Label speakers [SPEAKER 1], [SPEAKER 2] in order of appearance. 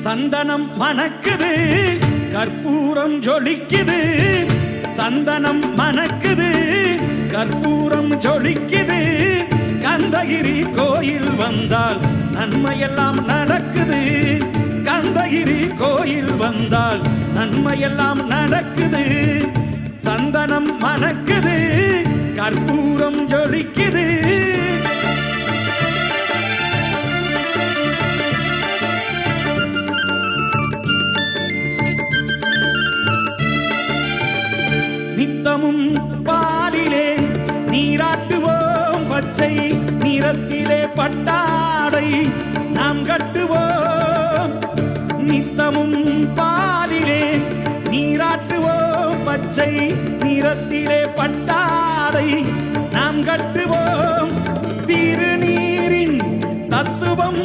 [SPEAKER 1] சந்தனம் மணக்குது கற்பூரம் ஜொலிக்குது சந்தனம் மணக்குது கற்பூரம் ஜொலிக்குது கந்தகிரி கோயில் வந்தால் நன்மையெல்லாம் நடக்குது கந்தகிரி கோயில் வந்தால் நன்மையெல்லாம் நடக்குது சந்தனம் மணக்குது கற்பூரம் ஜொலிக்குது நித்தமும் பாலிலே நீராட்டுவோம் பச்சை நிறத்திலே பட்டாடை நாம் கட்டுவோம் நித்தமும் பாலிலே நீராட்டுவோம் பச்சை நிறத்திலே பட்டாடை நாம் கட்டுவோம் திருநீரின் தத்துவம்